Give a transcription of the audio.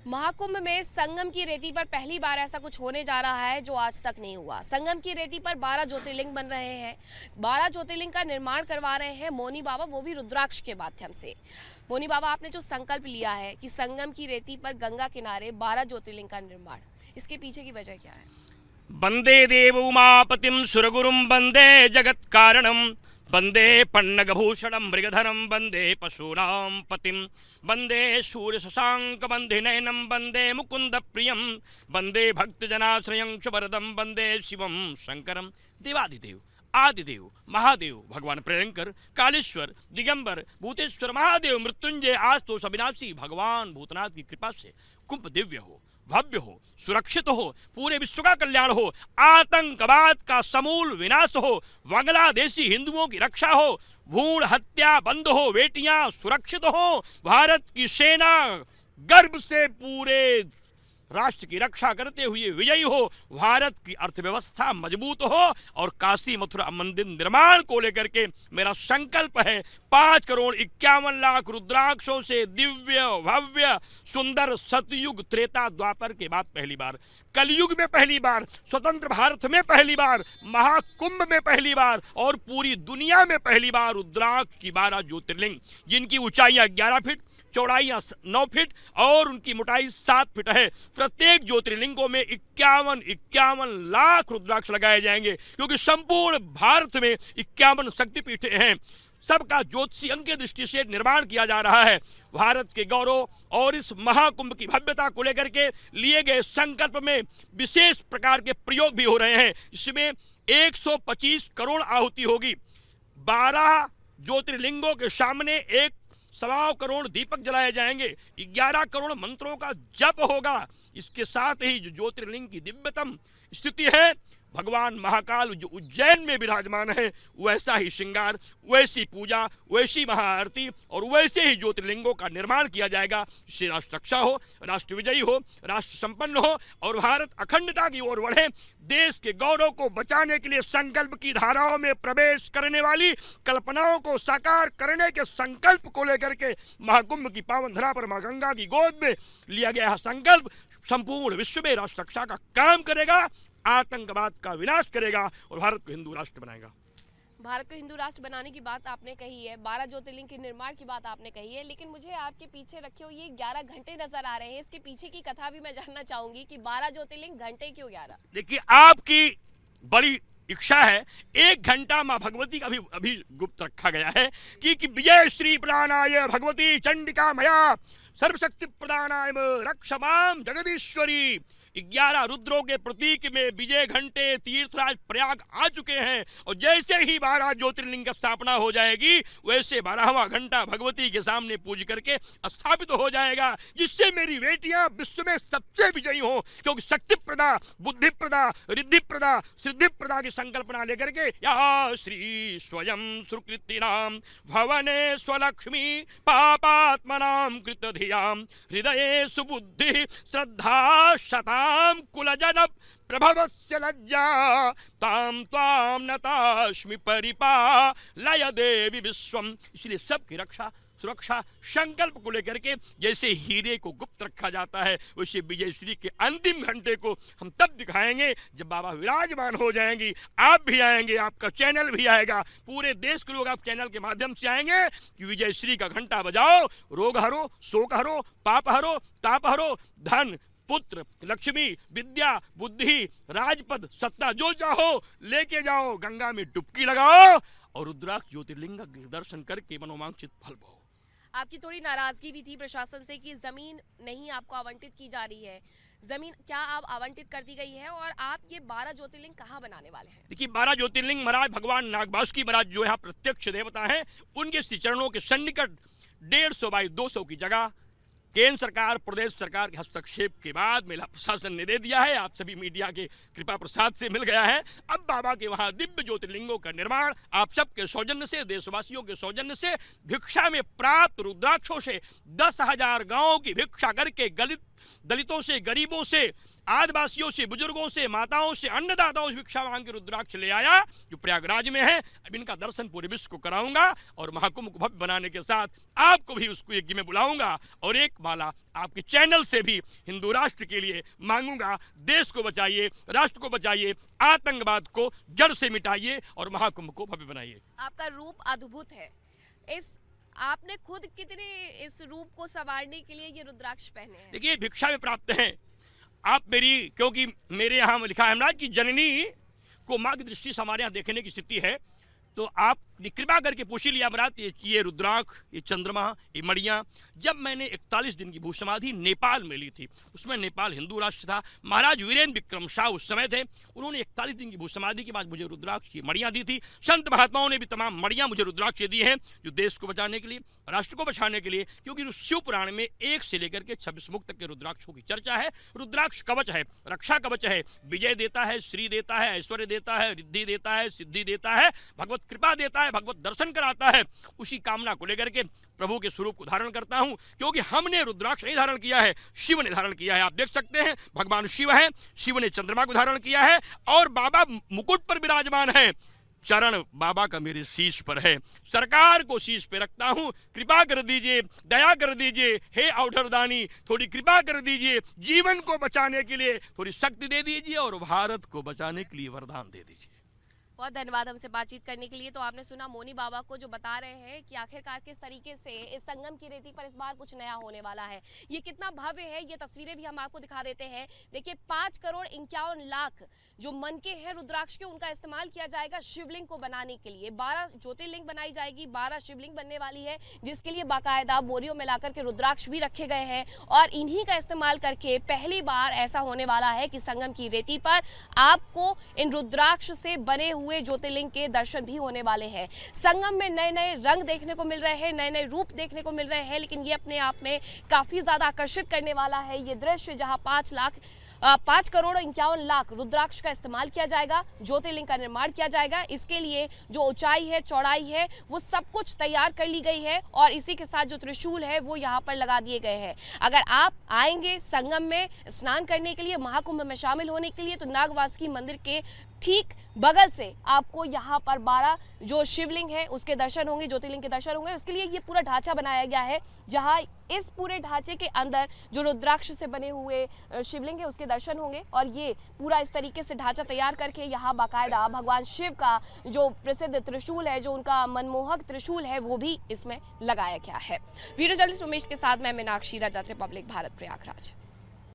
महाकुंभ में संगम की रेती पर पहली बार ऐसा कुछ होने जा रहा है जो आज तक नहीं हुआ। संगम की रेती पर 12 ज्योतिर्लिंग बन रहे हैं। 12 ज्योतिर्लिंग का निर्माण करवा रहे हैं मौनी बाबा, वो भी रुद्राक्ष के माध्यम से। मौनी बाबा, आपने जो संकल्प लिया है कि संगम की रेती पर गंगा किनारे 12 ज्योतिर्लिंग का निर्माण, इसके पीछे की वजह क्या है? वंदे देव उमापतिम सुरगुरुम वंदे जगत कारणम वंदे पन्नगभूषणम मृगधरम वंदे पशूनां पतिम वंदे सूर्य शशांक वंदे नयनम वंदे मुकुंद प्रियम वंदे भक्तजनाश्रयं वरदम वंदे शिवम शंकरम। देवादिदेव आदिदेव महादेव भगवान प्रियंकर कालेश्वर दिगंबर भूतेश्वर महादेव मृत्युंजय आज तो अविनाशी भगवान भूतनाथ की कृपा से कुंभ दिव्य हो, भव्य हो, सुरक्षित हो, पूरे विश्व का कल्याण हो, आतंकवाद का समूल विनाश हो, बांग्लादेशी हिंदुओं की रक्षा हो, भ्रूण हत्या बंद हो, बेटियां सुरक्षित हो, भारत की सेना गर्व से पूरे राष्ट्र की रक्षा करते हुए विजयी हो, भारत की अर्थव्यवस्था मजबूत हो और काशी मथुरा मंदिर निर्माण को लेकर के मेरा संकल्प है 5,51,00,000 रुद्राक्षों से दिव्य भव्य सुंदर सतयुग त्रेता द्वापर के बाद पहली बार, कलयुग में पहली बार, स्वतंत्र भारत में पहली बार, महाकुंभ में पहली बार और पूरी दुनिया में पहली बार रुद्राक्ष की 12 ज्योतिर्लिंग जिनकी ऊंचाइयां 11 फीट, चौड़ाई 9 फीट और उनकी मोटाई 7 फीट है। प्रत्येक ज्योतिर्लिंगों में 51 लाख रुद्राक्ष लगाए जाएंगे क्योंकि संपूर्ण भारत में 51 शक्तिपीठ हैं। सबका ज्योतिषी अंक की दृष्टि से निर्माण किया जा रहा है। भारत के गौरव और इस महाकुंभ की भव्यता को लेकर के लिए गए संकल्प में विशेष प्रकार के प्रयोग भी हो रहे हैं। इसमें 125 करोड़ आहुति होगी। 12 ज्योतिर्लिंगों के सामने 1.25 करोड़ दीपक जलाए जाएंगे। 11 करोड़ मंत्रों का जप होगा। इसके साथ ही जो ज्योतिर्लिंग की दिव्यतम स्थिति है, भगवान महाकाल जो उज्जैन में विराजमान है, वैसा ही श्रृंगार, वैसी पूजा, वैसी महाआरती और वैसे ही ज्योतिर्लिंगों का निर्माण किया जाएगा। इससे राष्ट्र रक्षा हो, राष्ट्र विजयी हो, राष्ट्र संपन्न हो और भारत अखंडता की ओर बढ़े। देश के गौरव को बचाने के लिए संकल्प की धाराओं में प्रवेश करने वाली कल्पनाओं को साकार करने के संकल्प को लेकर के महाकुंभ की पावन धरा पर मां गंगा की गोद में लिया गया संकल्प संपूर्ण विश्व में राष्ट्र रक्षा का काम करेगा, आतंकवाद का विनाश करेगा और भारत को हिंदू राष्ट्र बनाएगा। भारत को हिंदू राष्ट्र बनाने की बात आपने कही है, 12 ज्योतिर्लिंग के निर्माण की बात आपने कही है, लेकिन मुझे आपके पीछे रखे हुए ये 11 घंटे नजर आ रहे हैं। इसके पीछे की कथा भी मैं जानना चाहूंगी कि 12 ज्योतिर्लिंग घंटे क्यों 11? देखिए, आपकी बड़ी इच्छा है, 1 घंटा मां भगवती का भी अभी गुप्त रखा गया है कि विजय श्री प्रदानाय भगवती चंडिका मया सर्वशक्ति प्रदानाय रक्षमाम जगदीश्वरी। 11 रुद्रों के प्रतीक में विजय घंटे तीर्थराज प्रयाग आ चुके हैं और जैसे ही 12 ज्योतिर्लिंग की स्थापना हो जाएगी वैसे 12वां घंटा भगवती के सामने पूज करके स्थापित हो जाएगा, जिससे मेरी बेटियां विश्व में सबसे विजयी हो। क्योंकि शक्ति प्रदा, बुद्धि प्रदा, रिद्धि प्रदा, सिद्धि प्रदा की संकल्पना लेकर के या श्री स्वयं सुकृतिनाम भवने स्वलक्ष्मी पापात्मनाम कृतधियाम हृदये सुबुद्धि श्रद्धा शता कुलजन प्रभवस्य लज्जा ताम त्वाम नताश्मि परिपालय देवी विश्वम। इसलिए सबकी रक्षा सुरक्षा संकल्प को लेकर के जैसे हीरे को गुप्त रखा जाता है, वैसे विजयश्री के अंतिम घंटे को हम तब दिखाएंगे जब बाबा विराजमान हो जाएंगी। आप भी आएंगे, आपका चैनल भी आएगा, पूरे देश के लोग आप चैनल के माध्यम से आएंगे कि विजयश्री का घंटा बजाओ, रोग हरो, शोक हरो, पाप हरो, ताप हरो, धन पुत्र लक्ष्मी विद्या बुद्धि राजपद सत्ता जो चाहो लेके जाओ, गंगा में डुबकी लगाओ और रुद्राक्ष ज्योतिर्लिंग का दर्शन करके मनोवांछित फल पाओ। आपकी थोड़ी नाराजगी भी थी प्रशासन से कि जमीन नहीं आपको आवंटित की जा रही है। जमीन क्या आप आवंटित कर दी गई है और आप ये 12 ज्योतिर्लिंग कहाँ बनाने वाले हैं? देखिए, 12 ज्योतिर्लिंग महाराज भगवान नागबासुकी महाराज जो यहाँ प्रत्यक्ष देवता है, उनके श्री चरणों के सन्निकट 150 बाई 200 की जगह केंद्र सरकार प्रदेश सरकार के हस्तक्षेप के बाद मेला प्रशासन ने दे दिया है। आप सभी मीडिया के कृपा प्रसाद से मिल गया है। अब बाबा के वहां दिव्य ज्योतिर्लिंगों का निर्माण आप सबके सौजन्य से, देशवासियों के सौजन्य से, भिक्षा में प्राप्त रुद्राक्षों से 10,000 गांवों की भिक्षा करके दलितों से, गरीबों से आदिवासियों से, बुजुर्गों से, माताओं से, अन्नदाताओं से भिक्षा मांग के रुद्राक्ष ले आया जो प्रयागराज में है। अब इनका दर्शन पूरे विश्व को कराऊंगा और महाकुंभ को भव्य बनाने के साथ आपको भी उसको यज्ञ में बुलाऊंगा और एक माला आपके चैनल से भी हिंदू राष्ट्र के लिए मांगूंगा। देश को बचाइए, राष्ट्र को बचाइए, आतंकवाद को जड़ से मिटाइए और महाकुंभ को भव्य बनाइए। आपका रूप अद्भुत है। आपने खुद कितने इस रूप को संवारने के लिए ये रुद्राक्ष पहने हैं? देखिए, भिक्षा में प्राप्त हैं आप मेरी, क्योंकि मेरे यहाँ लिखा है महाराज कि जननी को माँ की दृष्टि से हमारे यहाँ देखने की स्थिति है, तो आप कृपा करके पूछ ही लिया महाराज। ये रुद्राक्ष, ये चंद्रमा, ये मड़ियाँ, जब मैंने 41 दिन की भूसमाधि नेपाल में ली थी, उसमें नेपाल हिंदू राष्ट्र था, महाराज वीरेंद्र विक्रम शाह उस समय थे, उन्होंने 41 दिन की भूसमाधि के बाद मुझे रुद्राक्ष की मड़ियाँ दी थी। संत महात्माओं ने भी तमाम मड़ियाँ मुझे रुद्राक्ष दी हैं जो देश को बचाने के लिए, राष्ट्र को बचाने के लिए, क्योंकि शिव पुराण में 1 से लेकर के 26 मुख तक के रुद्राक्षों की चर्चा है। रुद्राक्ष कवच है, रक्षा कवच है, विजय देता है, श्री देता है, ऐश्वर्य देता है, रिद्धि देता है, सिद्धि देता है, भगवत कृपा देता है, भगवत दर्शन कराता है। उसी कामना को लेकर के प्रभु के स्वरूप को धारण करता हूं, क्योंकि हमने रुद्राक्ष नहीं धारण किया है, शिव ने धारण किया है। आप देख सकते हैं भगवान शिव है, शिव ने चंद्रमा को धारण किया है और बाबा मुकुट पर विराजमान है। चरण बाबा का मेरे शीश पर है, सरकार को शीश पे रखता हूं। कृपा कर दीजिए, दया कर दीजिए, हे औढ़रदानी, थोड़ी कृपा कर दीजिए, जीवन को बचाने के लिए थोड़ी शक्ति दे दीजिए और भारत को बचाने के लिए वरदान दे दीजिए। बहुत धन्यवाद हमसे बातचीत करने के लिए। तो आपने सुना मोनी बाबा को जो बता रहे हैं कि आखिरकार किस तरीके से इस संगम की रेती पर इस बार कुछ नया होने वाला है। ये कितना भव्य है, ये तस्वीरें भी हम आपको दिखा देते हैं। देखिए, 5,51,00,000 जो मन के हैं रुद्राक्ष के, उनका इस्तेमाल किया जाएगा शिवलिंग को बनाने के लिए। 12 ज्योतिर्लिंग बनाई जाएगी, 12 शिवलिंग बनने वाली है, जिसके लिए बाकायदा बोरियों में लाकर के रुद्राक्ष भी रखे गए हैं और इन्हीं का इस्तेमाल करके पहली बार ऐसा होने वाला है कि संगम की रेती पर आपको इन रुद्राक्ष से बने हुए ज्योतिर्लिंग के दर्शन भी होने वाले हैं। संगम में नए नए रंग देखने को मिल रहे हैं, नए नए रूप देखने को मिल रहे हैं, लेकिन ये अपने आप में काफी ज्यादा आकर्षित करने वाला है ये दृश्य, जहां 5,51,00,000 रुद्राक्ष का इस्तेमाल किया जाएगा, ज्योतिर्लिंग का निर्माण किया जाएगा। इसके लिए जो ऊंचाई है, चौड़ाई है, वो सब कुछ तैयार कर ली गई है और इसी के साथ जो त्रिशूल है वो यहाँ पर लगा दिए गए हैं। अगर आप आएंगे संगम में स्नान करने के लिए, महाकुंभ में शामिल होने के लिए, तो नागवासुकी मंदिर के ठीक बगल से आपको यहाँ पर 12 जो शिवलिंग है उसके दर्शन होंगे, ज्योतिर्लिंग के दर्शन होंगे। उसके लिए ये पूरा ढांचा बनाया गया है, जहाँ इस पूरे ढांचे के अंदर जो रुद्राक्ष से बने हुए शिवलिंग है उसके दर्शन होंगे और ये पूरा इस तरीके से ढांचा तैयार करके यहाँ बाकायदा भगवान शिव का जो प्रसिद्ध त्रिशूल है, जो उनका मनमोहक त्रिशूल है, वो भी इसमें लगाया गया है। वीडियो जर्नलिस्ट उमेश के साथ मैं मीनाक्षी, राजा रिपब्लिक भारत, प्रयागराज।